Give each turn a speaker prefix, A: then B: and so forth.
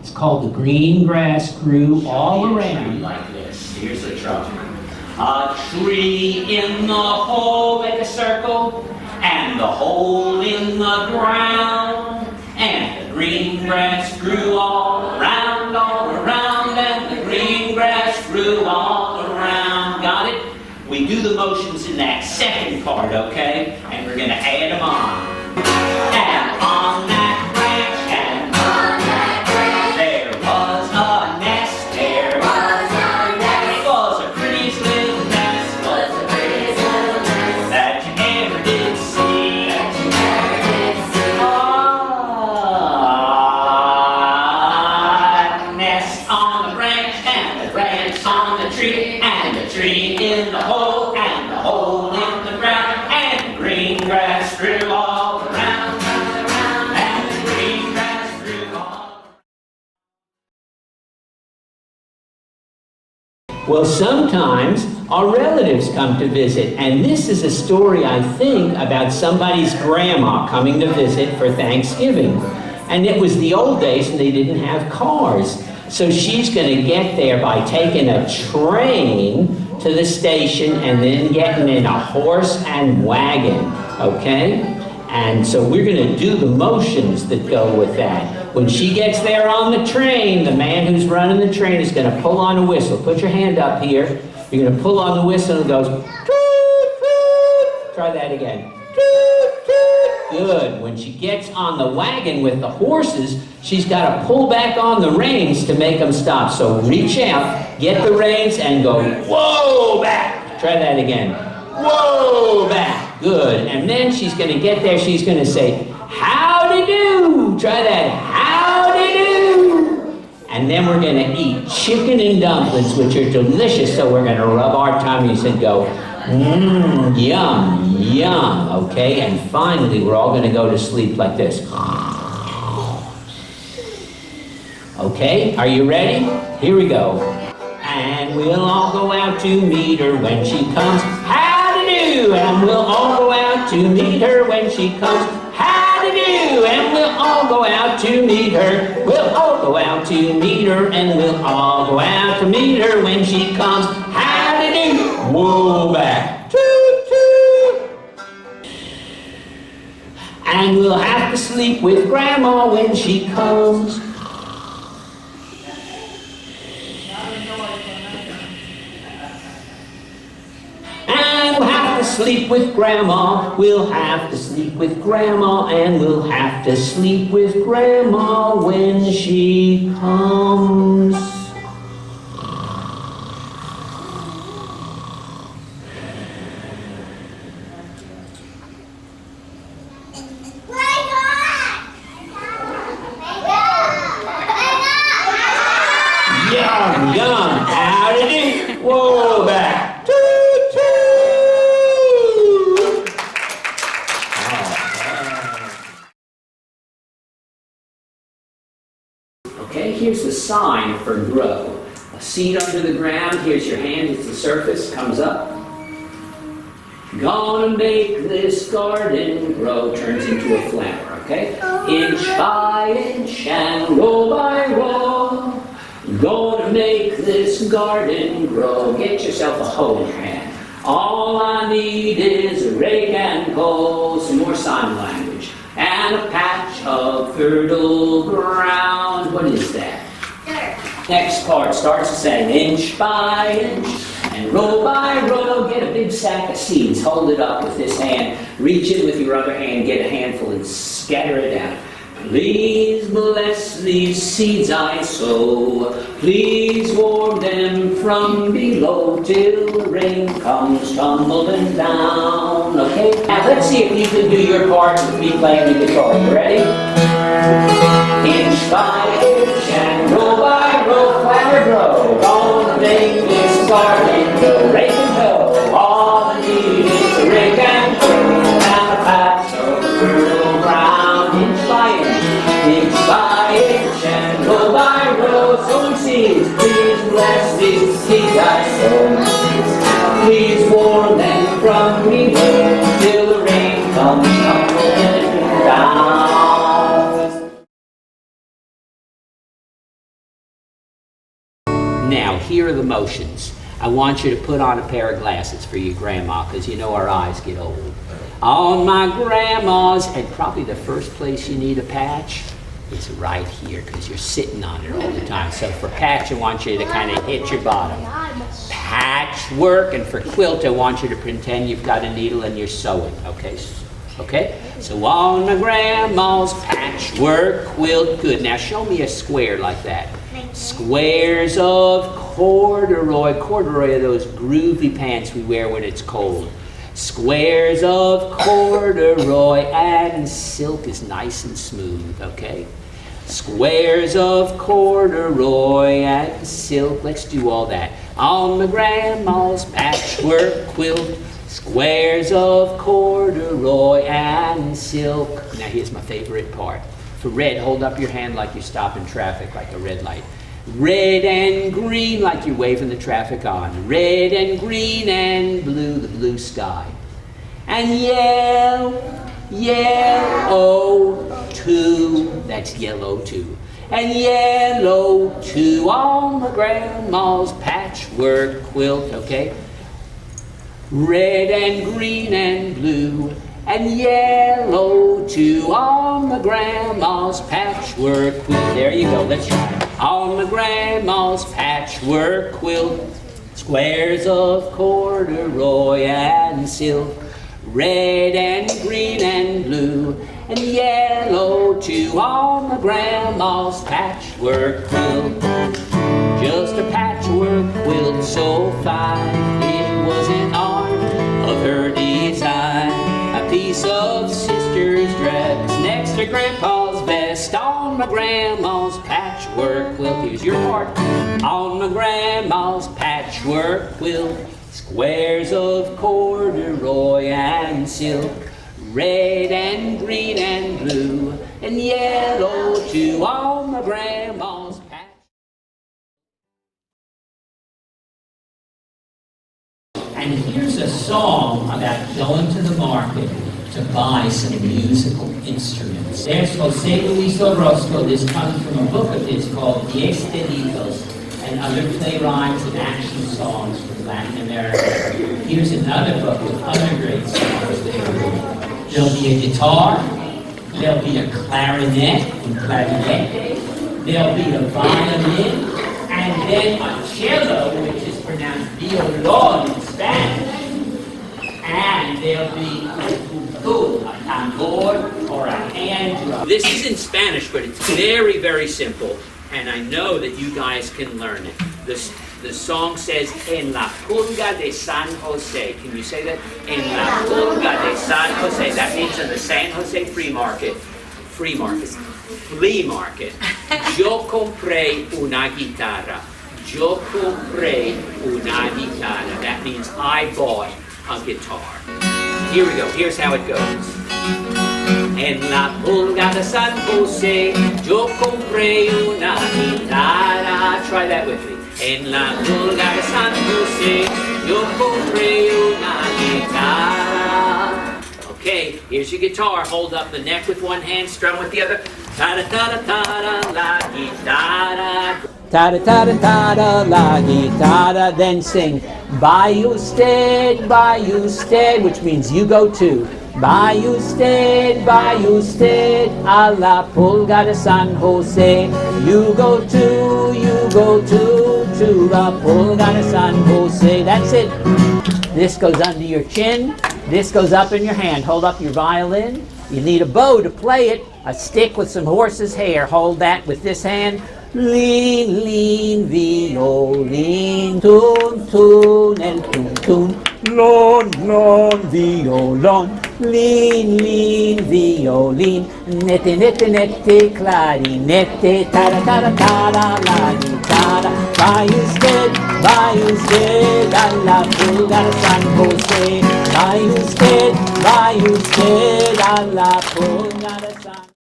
A: It's called The Green Grass Grew All Around.
B: Like this. Here's the drum. A tree in the hole, make a circle, and the hole in the ground. And the green grass grew all around, and the green grass grew all around. Got it? We do the motions in that second part, okay? And we're going to add them on. And on that branch, and on that branch, there was a nest. There was a nest. It was the prettiest little nest. Was the prettiest little nest that you ever did see. That you ever did see. Nest on the branch, and the branch on the tree, and the tree in the hole, and the hole in the ground, and the green grass grew all around, and the green grass grew all.
A: Well, sometimes our relatives come to visit, and this is a story, I think, about somebody's grandma coming to visit for Thanksgiving. And it was the old days and they didn't have cars. So she's going to get there by taking a train to the station and then getting in a horse and wagon, okay? And so we're going to do the motions that go with that. When she gets there on the train, the man who's running the train is going to pull on a whistle. Put your hand up here. You're going to pull on the whistle and it goes, toot, toot. Try that again. Toot, toot. Good. When she gets on the wagon with the horses, she's got to pull back on the reins to make them stop. So reach out, get the reins, and go, whoa, back. Try that again. Whoa, back. Good. And then she's going to get there, she's going to say, howdy do. Try that. Howdy do. And then we're going to eat chicken and dumplings, which are delicious. So we're going to rub our tummies and go, yum, yum. Okay. And finally, we're all going to go to sleep like this. Okay, are you ready? Here we go. And we'll all go out to meet her when she comes. Howdy-do! And we'll all go out to meet her when she comes. Howdy-do! And we'll all go out to meet her. We'll all go out to meet her, and we'll all go out to meet her when she comes. Howdy-do! Whoa, back. Toot-toot! And we'll have to sleep with Grandma when she comes. Sleep with Grandma, we'll have to sleep with Grandma, and we'll have to sleep with Grandma when she comes. Yum, yum, howdy do, whoa, back. Okay, here's the sign for grow. A seed under the ground, here's your hand, it's the surface, comes up. Gonna make this garden grow, turns into a flower, okay? Inch by inch and row by row. Gonna make this garden grow. Get yourself a hoe in your hand. All I need is a rake and hoe, some more sign language, and a patch of fertile ground. What is that? Dirt. Next part starts the same. Inch by inch and row by row. Get a big sack of seeds. Hold it up with this hand. Reach in with your other hand. Get a handful and scatter it out. Please bless these seeds I sow. Please warm them from below till the rain comes tumbling down. Okay? Now let's see if you can do your part with me playing the guitar. You ready? Inch by inch and row by row, flower grow. Gonna make this garden go rake and hoe. All I need is a rake and hoe and a patch of fertile ground. Inch by inch and row by row, sowing seeds. Please bless these seeds I sow. Please warm them from below till the rain comes tumbling down.
B: here are the motions. I want you to put on a pair of glasses for your grandma, because you know our eyes get old. On my grandma's, and probably the first place you need a patch is right here, because you're sitting on it all the time. So for patch, I want you to kind of hit your bottom. Patchwork, and for quilt, I want you to pretend you've got a needle and you're sewing, okay? Okay? So on my grandma's patchwork quilt, good. Now show me a square like that. Squares of corduroy. Corduroy are those groovy pants we wear when it's cold. Squares of corduroy, and silk is nice and smooth, okay? Squares of corduroy and silk. Let's do all that. On my grandma's patchwork quilt, squares of corduroy and silk. Now here's my favorite part. For red, hold up your hand like you're stopping traffic, like a red light. Red and green, like you're waving the traffic on. Red and green and blue, the blue sky. And yellow too, that's yellow too. And yellow too, on my grandma's patchwork quilt, okay? Red and green and blue, and yellow too, on my grandma's patchwork quilt. There you go, let's try it. On my grandma's patchwork quilt, squares of corduroy and silk, red and green and blue, and yellow too, on my grandma's patchwork quilt. Just a patchwork quilt so fine, it was an art of her design. A piece of sister's dress next to grandpa's vest, on my grandma's patchwork quilt. Here's your part. On my grandma's patchwork quilt, squares of corduroy and silk, red and green and blue, and yellow too, on my grandma's patchwork.
A: And here's a song about going to the market to buy some musical instruments. There's Jose Luis Orozco. This comes from a book of his called Diez Deditos, and other playwrights and action songs from Latin America. Here's another book with other great songs there. There'll be a guitar, there'll be a clarinet and clarinete, there'll be a violin, and then a cello, which is pronounced violon in Spanish, and there'll be a tambor or a hand drum. This is in Spanish, but it's very, very simple, and I know that you guys can learn it. The song says, En la pulga de San Jose. Can you say that? En la pulga de San Jose. That means in the San Jose flea market, yo compré una guitarra. Yo compré una guitarra. That means I bought a guitar. Here we go. Here's how it goes. En la pulga de San Jose, yo compré una guitarra. Try that with me. En la pulga de San Jose, yo compré una guitarra. Okay, here's your guitar. Hold up the neck with one hand, strum with the other. Ta-da-ta-da-ta-da, la guitarra. Ta-da-ta-da-ta-da, la guitarra. Then sing, by usted, which means you go to. By usted, a la pulga de San Jose. You go to la pulga de San Jose. That's it. This goes under your chin. This goes up in your hand. Hold up your violin. You need a bow to play it. A stick with some horse's hair. Hold that with this hand. Lean, lean, violin, tune, tune, and tune, tune. Lon, lon, violon. Lean, lean, violin. Nette, nette, nette, clarinette. Tada, tada, tada, la guitarra. By usted, a la pulga de San Jose. By usted, a la pulga de San Jose.